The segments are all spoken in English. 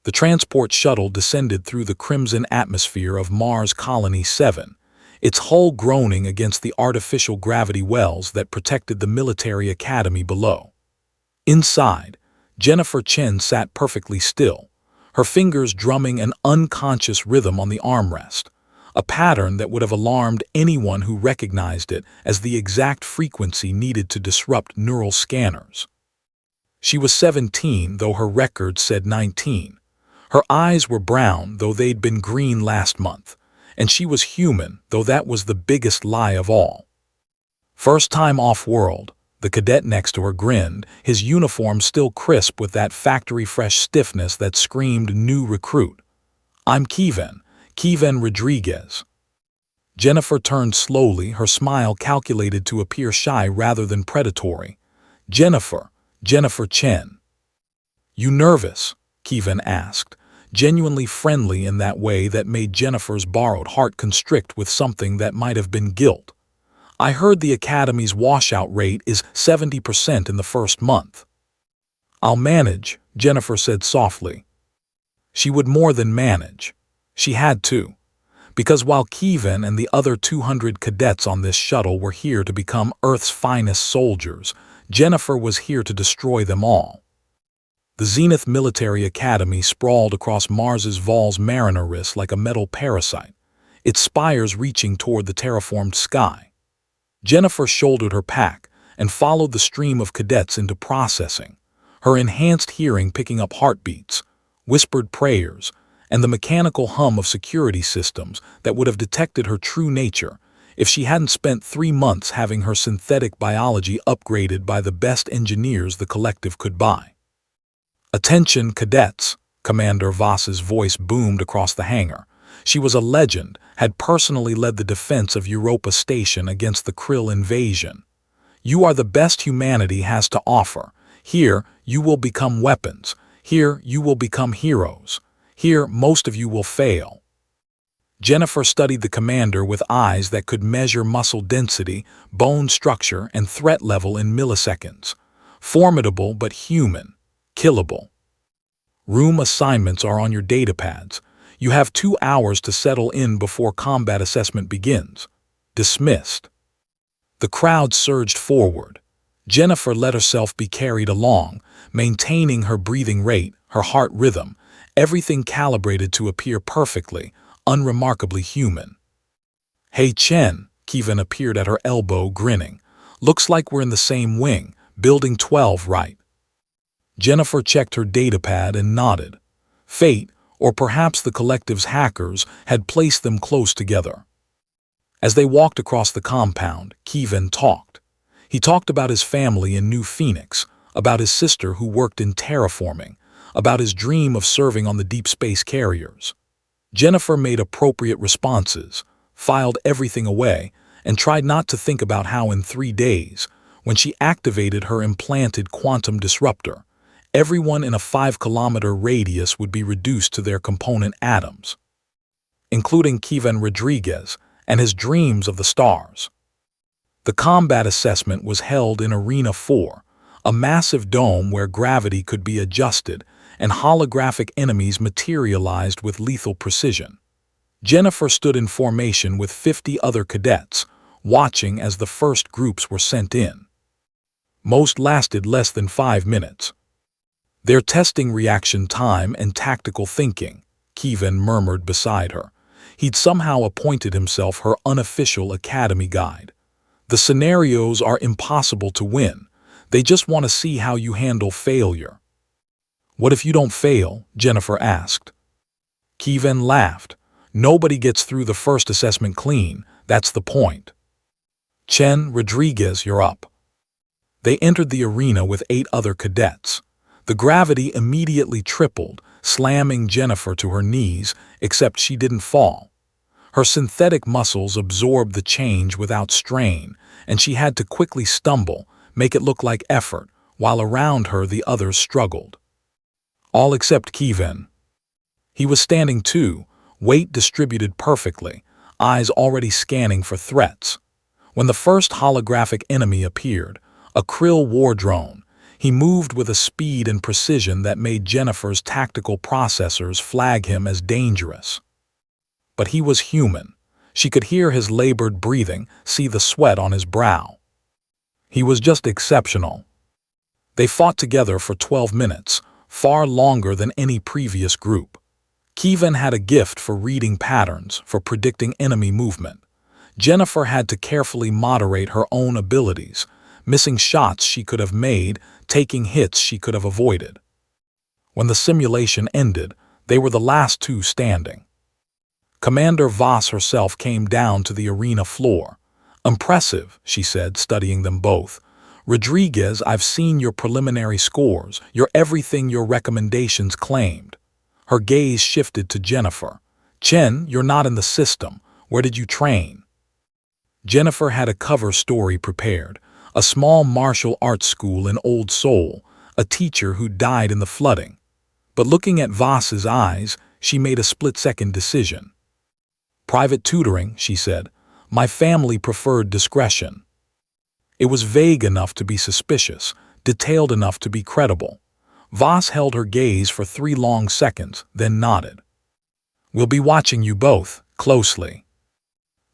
The transport shuttle descended through the crimson atmosphere of Mars Colony 7, its hull groaning against the artificial gravity wells that protected the military academy below. Inside, Jennifer Chen sat perfectly still, her fingers drumming an unconscious rhythm on the armrest, a pattern that would have alarmed anyone who recognized it as the exact frequency needed to disrupt neural scanners. She was 17, though her record said 19. Her eyes were brown, though they'd been green last month, and she was human, though that was the biggest lie of all. First time off-world, the cadet next to her grinned, his uniform still crisp with that factory-fresh stiffness that screamed new recruit. "I'm Kevin Rodriguez." Jennifer turned slowly, her smile calculated to appear shy rather than predatory. Jennifer Chen." "You nervous?" Kevin asked, genuinely friendly in that way that made Jennifer's borrowed heart constrict with something that might have been guilt. "I heard the Academy's washout rate is 70% in the first month." "I'll manage," Jennifer said softly. She would more than manage. She had to. Because while Kevin and the other 200 cadets on this shuttle were here to become Earth's finest soldiers, Jennifer was here to destroy them all. The Zenith Military Academy sprawled across Mars's Vols Marinaris like a metal parasite, its spires reaching toward the terraformed sky. Jennifer shouldered her pack and followed the stream of cadets into processing, her enhanced hearing picking up heartbeats, whispered prayers, and the mechanical hum of security systems that would have detected her true nature if she hadn't spent 3 months having her synthetic biology upgraded by the best engineers the collective could buy. "Attention, cadets," Commander Voss's voice boomed across the hangar. She was a legend, had personally led the defense of Europa Station against the Krill invasion. "You are the best humanity has to offer. Here, you will become weapons. Here, you will become heroes. Here, most of you will fail." Jennifer studied the commander with eyes that could measure muscle density, bone structure, and threat level in milliseconds. Formidable but human. Killable. "Room assignments are on your datapads. You have 2 hours to settle in before combat assessment begins. Dismissed." The crowd surged forward. Jennifer let herself be carried along, maintaining her breathing rate, her heart rhythm, everything calibrated to appear perfectly, unremarkably human. "Hey Chen," Kevin appeared at her elbow, grinning. "Looks like we're in the same wing, Building 12, right?" Jennifer checked her datapad and nodded. Fate, or perhaps the collective's hackers, had placed them close together. As they walked across the compound, Kevin talked. He talked about his family in New Phoenix, about his sister who worked in terraforming, about his dream of serving on the deep space carriers. Jennifer made appropriate responses, filed everything away, and tried not to think about how in 3 days, when she activated her implanted quantum disruptor, everyone in a 5-kilometer radius would be reduced to their component atoms, including Kevin Rodriguez and his dreams of the stars. The combat assessment was held in Arena 4, a massive dome where gravity could be adjusted and holographic enemies materialized with lethal precision. Jennifer stood in formation with 50 other cadets, watching as the first groups were sent in. Most lasted less than 5 minutes. "They're testing reaction time and tactical thinking," Kevin murmured beside her. He'd somehow appointed himself her unofficial academy guide. "The scenarios are impossible to win. They just want to see how you handle failure." "What if you don't fail?" Jennifer asked. Kevin laughed. "Nobody gets through the first assessment clean. That's the point." "Chen Rodriguez, you're up." They entered the arena with 8 other cadets. The gravity immediately tripled, slamming Jennifer to her knees, except she didn't fall. Her synthetic muscles absorbed the change without strain, and she had to quickly stumble, make it look like effort, while around her the others struggled. All except Kevin. He was standing too, weight distributed perfectly, eyes already scanning for threats. When the first holographic enemy appeared, a Krill war drone, He moved with a speed and precision that made Jennifer's tactical processors flag him as dangerous. But he was human. She could hear his labored breathing, see the sweat on his brow. He was just exceptional. They fought together for 12 minutes, far longer than any previous group. Kevin had a gift for reading patterns, for predicting enemy movement. Jennifer had to carefully moderate her own abilities, missing shots she could have made, taking hits she could have avoided. When the simulation ended, they were the last two standing. Commander Voss herself came down to the arena floor. "Impressive," she said, studying them both. "Rodriguez, I've seen your preliminary scores. You're everything your recommendations claimed." Her gaze shifted to Jennifer. "Chen, you're not in the system. Where did you train?" Jennifer had a cover story prepared. A small martial arts school in Old Seoul, a teacher who died in the flooding. But looking at Voss's eyes, she made a split-second decision. "Private tutoring," she said. "My family preferred discretion." It was vague enough to be suspicious, detailed enough to be credible. Voss held her gaze for 3 long seconds, then nodded. "We'll be watching you both, closely."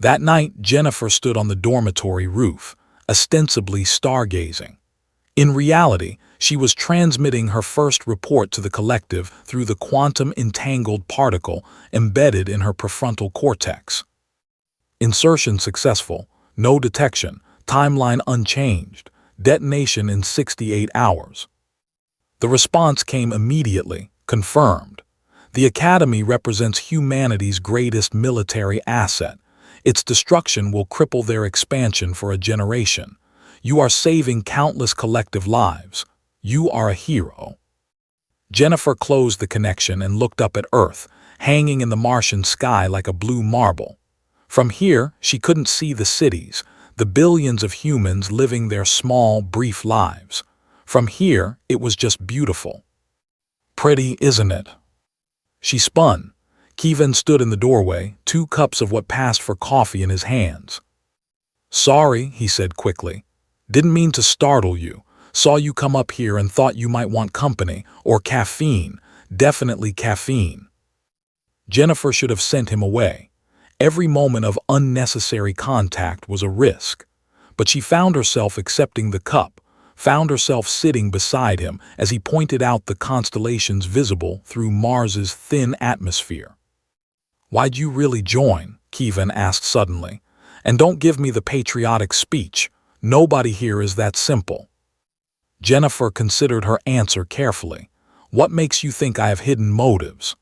That night, Jennifer stood on the dormitory roof, ostensibly stargazing. In reality, she was transmitting her first report to the collective through the quantum-entangled particle embedded in her prefrontal cortex. Insertion successful, no detection, timeline unchanged, detonation in 68 hours. The response came immediately, confirmed. The Academy represents humanity's greatest military asset. Its destruction will cripple their expansion for a generation. You are saving countless collective lives. You are a hero. Jennifer closed the connection and looked up at Earth, hanging in the Martian sky like a blue marble. From here, she couldn't see the cities, the billions of humans living their small, brief lives. From here, it was just beautiful. "Pretty, isn't it?" She spun. Kevin stood in the doorway, 2 cups of what passed for coffee in his hands. "Sorry," he said quickly. "Didn't mean to startle you. Saw you come up here and thought you might want company, or caffeine. Definitely caffeine." Jennifer should have sent him away. Every moment of unnecessary contact was a risk. But she found herself accepting the cup, found herself sitting beside him as he pointed out the constellations visible through Mars's thin atmosphere. "Why'd you really join?" Kevin asked suddenly. "And don't give me the patriotic speech. Nobody here is that simple." Jennifer considered her answer carefully. "What makes you think I have hidden motives?"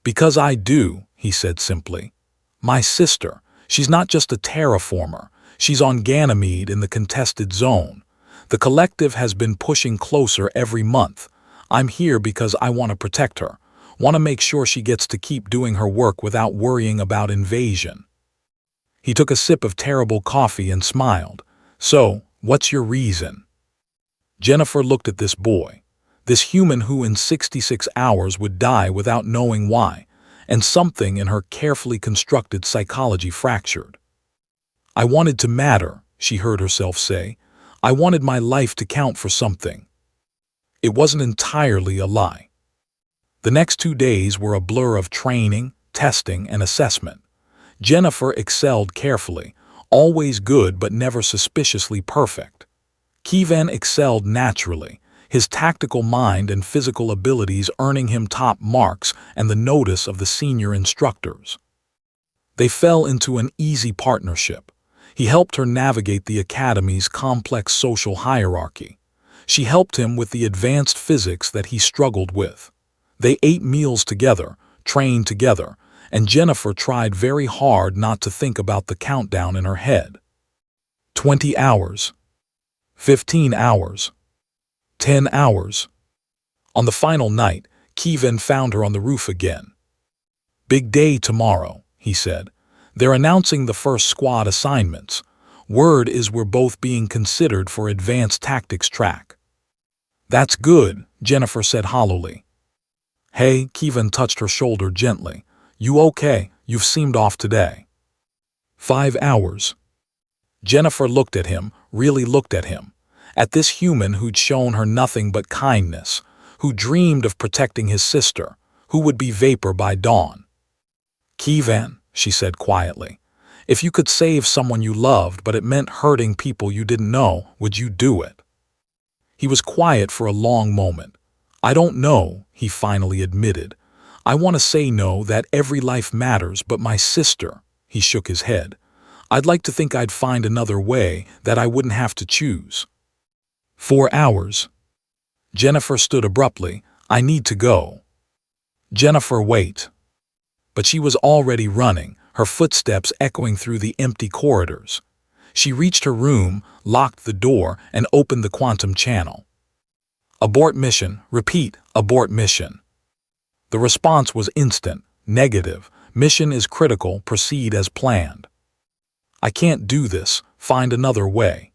"Because I do," he said simply. "My sister, she's not just a terraformer. She's on Ganymede in the contested zone. The collective has been pushing closer every month. I'm here because I want to protect her. Want to make sure she gets to keep doing her work without worrying about invasion." He took a sip of terrible coffee and smiled. "So, what's your reason?" Jennifer looked at this boy, this human who in 66 hours would die without knowing why, and something in her carefully constructed psychology fractured. "I wanted to matter," she heard herself say. "I wanted my life to count for something." It wasn't entirely a lie. The next 2 days were a blur of training, testing, and assessment. Jennifer excelled carefully, always good but never suspiciously perfect. Kevin excelled naturally, his tactical mind and physical abilities earning him top marks and the notice of the senior instructors. They fell into an easy partnership. He helped her navigate the Academy's complex social hierarchy. She helped him with the advanced physics that he struggled with. They ate meals together, trained together, and Jennifer tried very hard not to think about the countdown in her head. 20 hours. 15 hours. 10 hours. On the final night, Kevin found her on the roof again. "Big day tomorrow," he said. "They're announcing the first squad assignments. Word is we're both being considered for advanced tactics track." "That's good," Jennifer said hollowly. "Hey," Kevin touched her shoulder gently. "You okay? You've seemed off today." 5 hours. Jennifer looked at him, really looked at him. at this human who'd shown her nothing but kindness, who dreamed of protecting his sister, who would be vapor by dawn. "Keyvan," she said quietly, "if you could save someone you loved but it meant hurting people you didn't know, would you do it?" He was quiet for a long moment. "I don't know," he finally admitted. "I want to say no, that every life matters, but my sister," he shook his head. "I'd like to think I'd find another way, that I wouldn't have to choose." 4 hours. Jennifer stood abruptly. "I need to go." "Jennifer, wait." But she was already running, her footsteps echoing through the empty corridors. She reached her room, locked the door, and opened the quantum channel. "Abort mission. Repeat, abort mission." The response was instant, negative. "Mission is critical. Proceed as planned." "I can't do this. Find another way."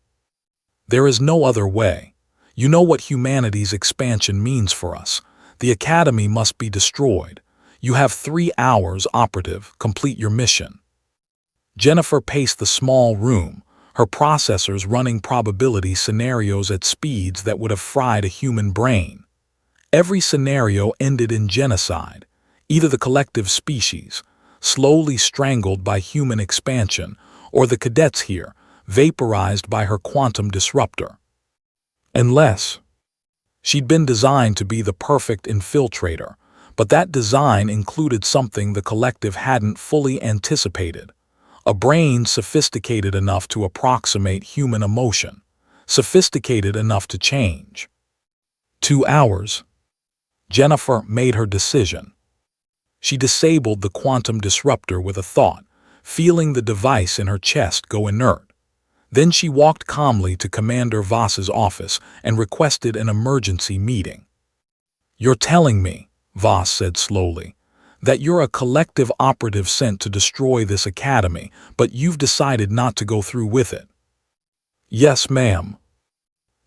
"There is no other way. You know what humanity's expansion means for us. The Academy must be destroyed. You have 3 hours, operative. Complete your mission." Jennifer paced the small room, her processors running probability scenarios at speeds that would have fried a human brain. Every scenario ended in genocide, either the collective species, slowly strangled by human expansion, or the cadets here, vaporized by her quantum disruptor. Unless she'd been designed to be the perfect infiltrator, but that design included something the collective hadn't fully anticipated. A brain sophisticated enough to approximate human emotion, sophisticated enough to change. 2 hours. Jennifer made her decision. She disabled the quantum disruptor with a thought, feeling the device in her chest go inert. Then she walked calmly to Commander Voss's office and requested an emergency meeting. "You're telling me," Voss said slowly, "that you're a collective operative sent to destroy this academy, but you've decided not to go through with it." "Yes, ma'am."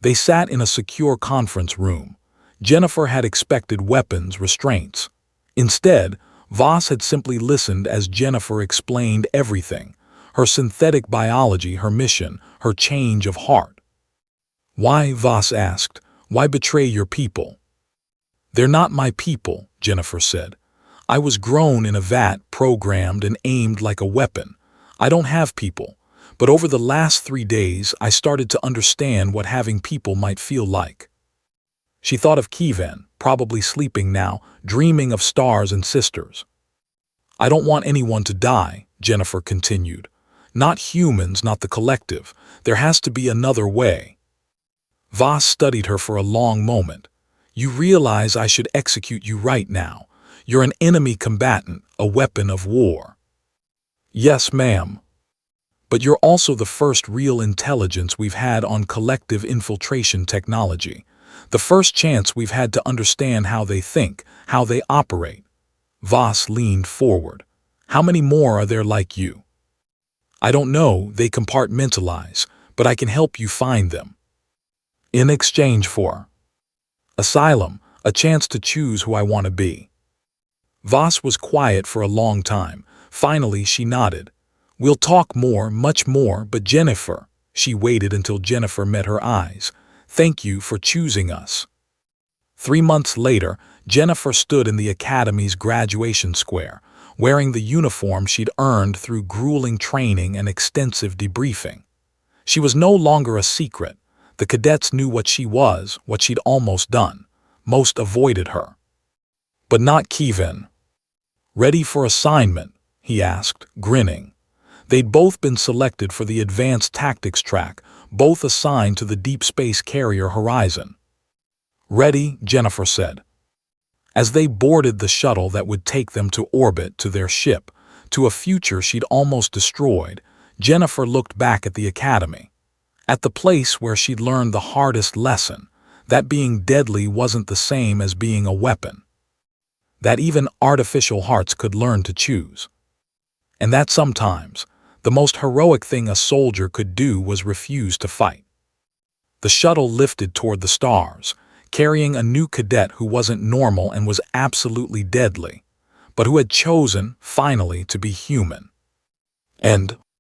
They sat in a secure conference room. Jennifer had expected weapons, restraints. Instead, Voss had simply listened as Jennifer explained everything: her synthetic biology, her mission, her change of heart. "Why?" Voss asked. "Why betray your people?" "They're not my people," Jennifer said. "I was grown in a vat, programmed and aimed like a weapon. I don't have people. But over the last 3 days, I started to understand what having people might feel like." She thought of Keyvan, probably sleeping now, dreaming of stars and sisters. "I don't want anyone to die," Jennifer continued. "Not humans, not the collective. There has to be another way." Voss studied her for a long moment. "You realize I should execute you right now. You're an enemy combatant, a weapon of war." "Yes, ma'am." "But you're also the first real intelligence we've had on collective infiltration technology. The first chance we've had to understand how they think, how they operate." Voss leaned forward. "How many more are there like you?" "I don't know, they compartmentalize, but I can help you find them." "In exchange for?" "Asylum, a chance to choose who I want to be." Voss was quiet for a long time. Finally, she nodded. "We'll talk more, much more, but Jennifer," she waited until Jennifer met her eyes. "Thank you for choosing us." 3 months later, Jennifer stood in the Academy's graduation square, wearing the uniform she'd earned through grueling training and extensive debriefing. She was no longer a secret. The cadets knew what she was, what she'd almost done. Most avoided her. But not Keyvan. "Ready for assignment?" he asked, grinning. They'd both been selected for the advanced tactics track, both assigned to the deep space carrier Horizon. "Ready," Jennifer said. As they boarded the shuttle that would take them to orbit, to their ship, to a future she'd almost destroyed, Jennifer looked back at the Academy. At the place where she'd learned the hardest lesson, that being deadly wasn't the same as being a weapon. That even artificial hearts could learn to choose. And that sometimes, the most heroic thing a soldier could do was refuse to fight. The shuttle lifted toward the stars, carrying a new cadet who wasn't normal and was absolutely deadly, but who had chosen, finally, to be human. And